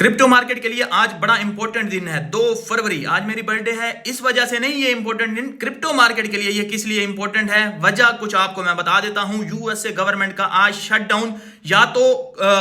Crypto market के लिए आज बड़ा इंपॉर्टेंट दिन है 2 फरवरी। आज मेरी बर्थडे है, इस वजह से नहीं ये इंपॉर्टेंट दिन क्रिप्टो मार्केट के लिए। ये किस लिए इंपॉर्टेंट है, वजह कुछ आपको मैं बता देता हूं। यूएसए गवर्नमेंट का आज शटडाउन या तो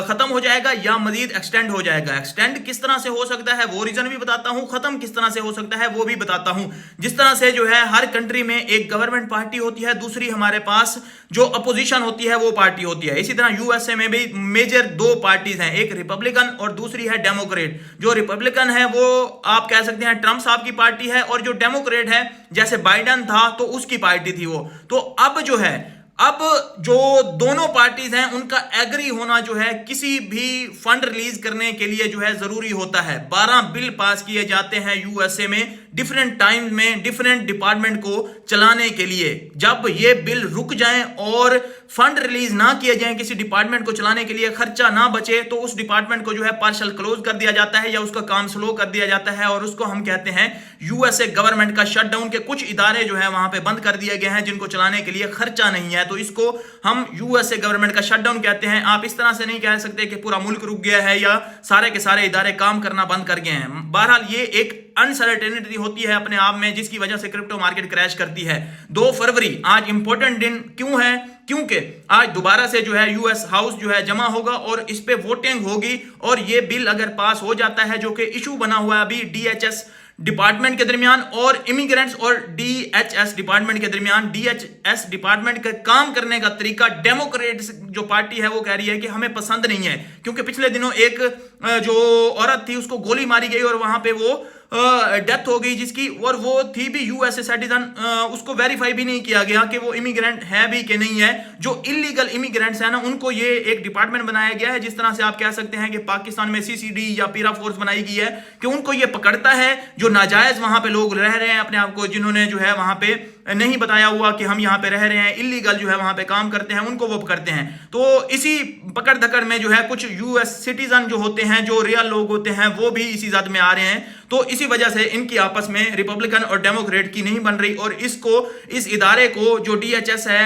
खत्म हो जाएगा या मजीद एक्सटेंड हो जाएगा। एक्सटेंड किस तरह से हो सकता है वो रीजन भी बताता हूं, खत्म किस तरह से हो सकता है वो भी बताता हूं। जिस तरह से जो है हर कंट्री में एक गवर्नमेंट पार्टी होती है, दूसरी हमारे पास जो अपोजिशन होती है वो पार्टी होती है। इसी तरह यूएसए में भी मेजर 2 पार्टीज हैं, एक रिपब्लिकन और दूसरी है डेमोक्रेट। जो रिपब्लिकन है वो आप कह सकते हैं ट्रंप साहब की पार्टी है, और जो डेमोक्रेट है जैसे बाइडेन था तो उसकी पार्टी थी वो। तो अब जो है जो दोनों पार्टीज हैं उनका एग्री होना जो है किसी भी फंड रिलीज करने के लिए जो है जरूरी होता है। 12 बिल पास किए जाते हैं यूएसए में डिफरेंट टाइम में डिफरेंट डिपार्टमेंट को चलाने के लिए। जब ये बिल रुक जाएं और फंड रिलीज ना किए जाएं किसी डिपार्टमेंट को चलाने के लिए, खर्चा ना बचे, तो उस डिपार्टमेंट को जो है पार्शल क्लोज कर दिया जाता है या उसका काम स्लो कर दिया जाता है, और उसको हम कहते हैं यूएसए गवर्नमेंट का शटडाउन। के कुछ इदारे जो है वहां पे बंद कर दिए गए हैं जिनको चलाने के लिए खर्चा नहीं है, तो इसको हम यूएसए गवर्नमेंट का शटडाउन कहते हैं। आप इस तरह से नहीं कह सकते कि पूरा मुल्क रुक गया है या सारे के सारे इदारे काम करना बंद कर गए हैं। बहरहाल ये एक अनसर्टेनिटी होती है अपने आप में, जिसकी वजह से क्रिप्टो मार्केट क्रैश करती है। 2 फरवरी आज इंपॉर्टेंट दिन क्यों है? क्योंकि आज दोबारा से जो है यूएस हाउस जो है जमा होगा और इस पे वोटिंग होगी, और ये बिल अगर पास हो जाता है, जो कि इशू बना हुआ है अभी डीएचएस डिपार्टमेंट के दरमियान और इमिग्रेंट्स और डीएचएस डिपार्टमेंट के दरमियान। डीएचएस डिपार्टमेंट का काम करने का तरीका डेमोक्रेट जो पार्टी है वो कह रही है कि हमें पसंद नहीं है, क्योंकि पिछले दिनों एक जो औरत थी उसको गोली मारी गई और वहां पे वो डेथ हो गई जिसकी, और वो थी भी यूएसए सिटीजन। उसको वेरीफाई भी नहीं किया गया कि वो इमिग्रेंट है भी कि नहीं है। जो इलीगल इमिग्रेंट्स है ना, उनको ये एक डिपार्टमेंट बनाया गया है। जिस तरह से आप कह सकते हैं कि पाकिस्तान में सीसीडी या पीरा फोर्स बनाई गई है कि उनको ये पकड़ता है जो नाजायज वहां पे लोग रह रहे हैं अपने आप को, जिन्होंने जो है वहां पे नहीं बताया हुआ कि हम यहाँ पे रह रहे हैं, इलीगल जो है वहां पे काम करते हैं, उनको वो पकड़ते हैं। तो इसी पकड़ धकड़ में जो है कुछ यूएस सिटीजन जो होते हैं, जो रियल लोग होते हैं, वो भी इसी जद में आ रहे हैं। तो इसी वजह से इनकी आपस में रिपब्लिकन और डेमोक्रेट की नहीं बन रही, और इस इदारे को जो डीएचएस है,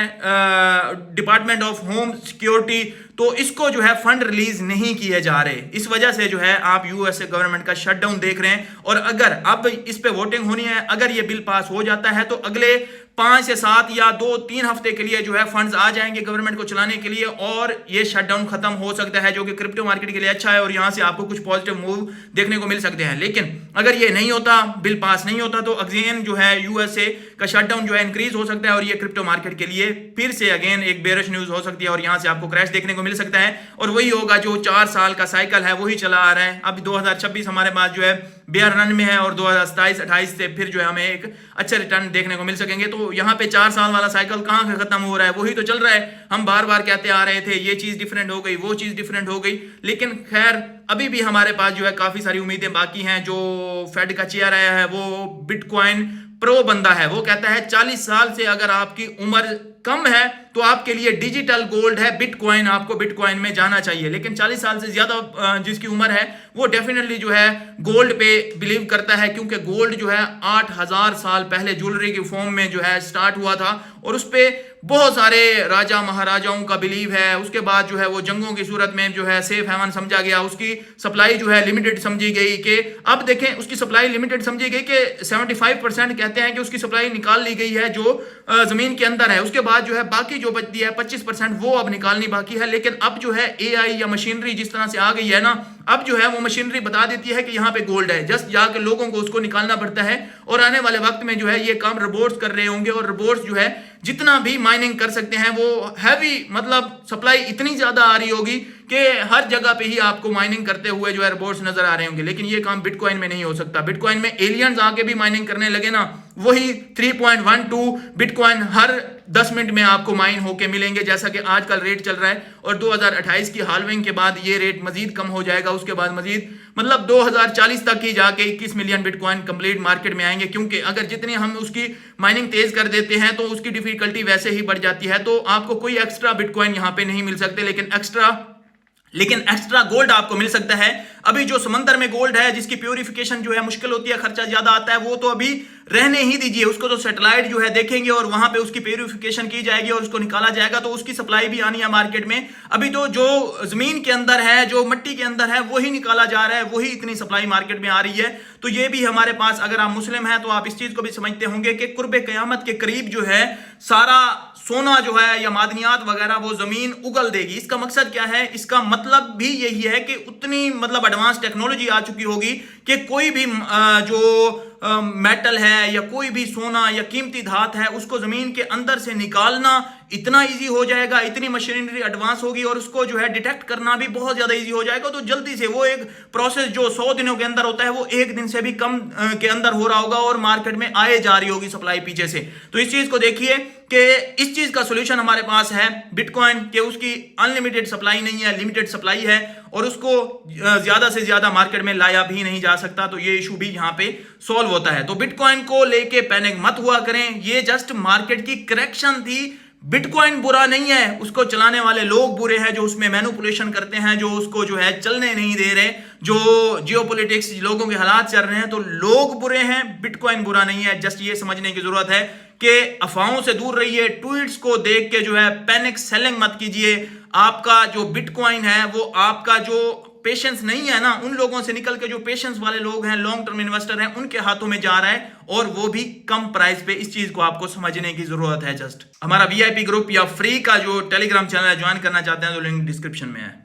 डिपार्टमेंट ऑफ होम सिक्योरिटी, तो इसको जो है फंड रिलीज नहीं किए जा रहे। इस वजह से जो है आप यूएसए गवर्नमेंट का शटडाउन देख रहे हैं। और अगर अब इस पे वोटिंग होनी है, अगर ये बिल पास हो जाता है, तो अगले 5 से 7 या 2-3 हफ्ते के लिए जो है फंड्स आ जाएंगे गवर्नमेंट को चलाने के लिए, और ये शटडाउन खत्म हो सकता है, जो कि क्रिप्टो मार्केट के लिए अच्छा है, और यहां से आपको कुछ पॉजिटिव मूव देखने को मिल सकते हैं। लेकिन अगर ये नहीं होता, बिल पास नहीं होता, तो अगेन जो है यूएसए का शटडाउन जो है इंक्रीज हो सकता है, और ये क्रिप्टो मार्केट के लिए फिर से अगेन एक बेरिश न्यूज हो सकती है, और यहां से आपको क्रैश देखने को मिल सकता है। और वही होगा जो 4 साल का साइकिल है वही चला आ रहा है। अब 2026 हमारे पास जो है बेयर रन में है, और 2027-28 से फिर जो है हमें एक अच्छे रिटर्न देखने को मिल सकेंगे। तो यहाँ पे 4 साल वाला साइकिल कहाँ खत्म हो रहा है, वही तो चल रहा है। हम बार बार कहते आ रहे थे ये चीज डिफरेंट हो गई, वो चीज डिफरेंट हो गई, लेकिन खैर अभी भी हमारे पास जो है काफी सारी उम्मीदें बाकी हैं। जो फेड का चेयर आया है वो बिटकॉइन प्रो बंदा है, वो कहता है 40 साल से अगर आपकी उम्र कम है तो आपके लिए डिजिटल गोल्ड है बिटकॉइन, आपको बिटकॉइन में जाना चाहिए। लेकिन 40 साल से ज्यादा जिसकी उम्र है वो डेफिनेटली जो है गोल्ड पे बिलीव करता है, क्योंकि गोल्ड जो है 8000 साल पहले ज्वेलरी की फॉर्म में जो है स्टार्ट हुआ था, और उस पे बहुत सारे राजा महाराजाओं का बिलीव है। उसके बाद जो है वो जंगों की सूरत में जो है सेफ हेवन समझा गया, उसकी सप्लाई जो है लिमिटेड समझी गई। कि अब देखें उसकी सप्लाई लिमिटेड समझी गई कि 75% कहते हैं कि उसकी सप्लाई निकाल ली गई है जो जमीन के अंदर है। उसके बाद जो है बाकी जो बचती है 25% वो अब निकालनी बाकी है। लेकिन अब जो है एआई या मशीनरी जिस तरह से आ गई है ना, अब जो है वो मशीनरी बता देती है कि यहाँ पे गोल्ड है, जस्ट जाकर लोगों को उसको निकालना पड़ता है। और आने वाले वक्त में जो है ये काम रोबोट्स कर रहे होंगे, और रोबोट्स जो है जितना भी माइनिंग कर सकते हैं वो हैवी, मतलब सप्लाई इतनी ज्यादा आ रही होगी कि हर जगह पे ही आपको माइनिंग करते हुए जो है रोबोट्स नजर आ रहे होंगे। लेकिन ये काम बिटकॉइन में नहीं हो सकता। बिटकॉइन में एलियंस आके भी माइनिंग करने लगे ना, वही 3.12 बिटकॉइन हर 10 मिनट में आपको माइन होके मिलेंगे, जैसा कि आजकल रेट चल रहा है। और 2028 की हाल्विंग के बाद ये रेट मजीद कम हो जाएगा। उसके बाद मजीद मतलब 2040 तक ही जाके 21 मिलियन बिटकॉइन कंप्लीट मार्केट में आएंगे, क्योंकि अगर जितनी हम उसकी माइनिंग तेज कर देते हैं तो उसकी डिफिकल्टी वैसे ही बढ़ जाती है। तो आपको कोई एक्स्ट्रा बिटकॉइन यहाँ पे नहीं मिल सकते, लेकिन एक्स्ट्रा लेकिन एक्स्ट्रा गोल्ड आपको मिल सकता है। अभी जो समंदर में गोल्ड है जिसकी प्यूरिफिकेशन जो है मुश्किल होती है, खर्चा ज्यादा आता है, वो तो अभी रहने ही दीजिए। उसको तो सैटेलाइट जो है देखेंगे और वहां पे उसकी प्यूरिफिकेशन की जाएगी और उसको निकाला जाएगा, तो उसकी सप्लाई भी आनी है मार्केट में। अभी तो जो जमीन के अंदर है, जो मिट्टी के अंदर है, वही निकाला जा रहा है, वही इतनी सप्लाई मार्केट में आ रही है। तो ये भी हमारे पास, अगर आप मुस्लिम हैं तो आप इस चीज को भी समझते होंगे कि कुर्बे कयामत के करीब जो है सारा सोना जो है या मादनियात वगैरह वो जमीन उगल देगी। इसका मकसद क्या है? इसका मतलब भी यही है कि उतनी मतलब एडवांस टेक्नोलॉजी आ चुकी होगी कि कोई भी जो मेटल है या कोई भी सोना या कीमती धात है उसको जमीन के अंदर से निकालना इतना इजी हो जाएगा, इतनी मशीनरी एडवांस होगी और उसको जो है डिटेक्ट करना भी बहुत ज्यादा इजी हो जाएगा। तो जल्दी से वो एक प्रोसेस जो 100 दिनों के अंदर होता है वो एक दिन से भी कम के अंदर हो रहा होगा और मार्केट में आए जा रही होगी सप्लाई पीछे से। तो इस चीज को देखिए कि इस चीज का सोल्यूशन हमारे पास है बिटकॉइन के, उसकी अनलिमिटेड सप्लाई नहीं है, लिमिटेड सप्लाई है और उसको ज्यादा से ज्यादा मार्केट में लाया भी नहीं जा सकता। तो ये इशू भी यहां पे सॉल्व होता है। तो बिटकॉइन को लेके पैनिक मत हुआ करें, ये जस्ट मार्केट की करेक्शन थी। बिटकॉइन बुरा नहीं है, उसको चलाने वाले लोग बुरे हैं जो उसमें मैनिपुलेशन करते हैं, जो उसको जो है चलने नहीं दे रहे, जो जियोपॉलिटिक्स लोगों के हालात चल रहे हैं, तो लोग बुरे हैं, बिटकॉइन बुरा नहीं है। जस्ट ये समझने की जरूरत है कि अफवाहों से दूर रहिए, ट्वीट्स को देख के जो है पैनिक सेलिंग मत कीजिए। आपका जो बिटकॉइन है वो आपका जो पेशेंस नहीं है ना, उन लोगों से निकल के जो पेशेंस वाले लोग हैं, लॉन्ग टर्म इन्वेस्टर हैं, उनके हाथों में जा रहा है और वो भी कम प्राइस पे। इस चीज को आपको समझने की जरूरत है। जस्ट हमारा वीआईपी ग्रुप या फ्री का जो टेलीग्राम चैनल है ज्वाइन करना चाहते हैं तो लिंक डिस्क्रिप्शन में है।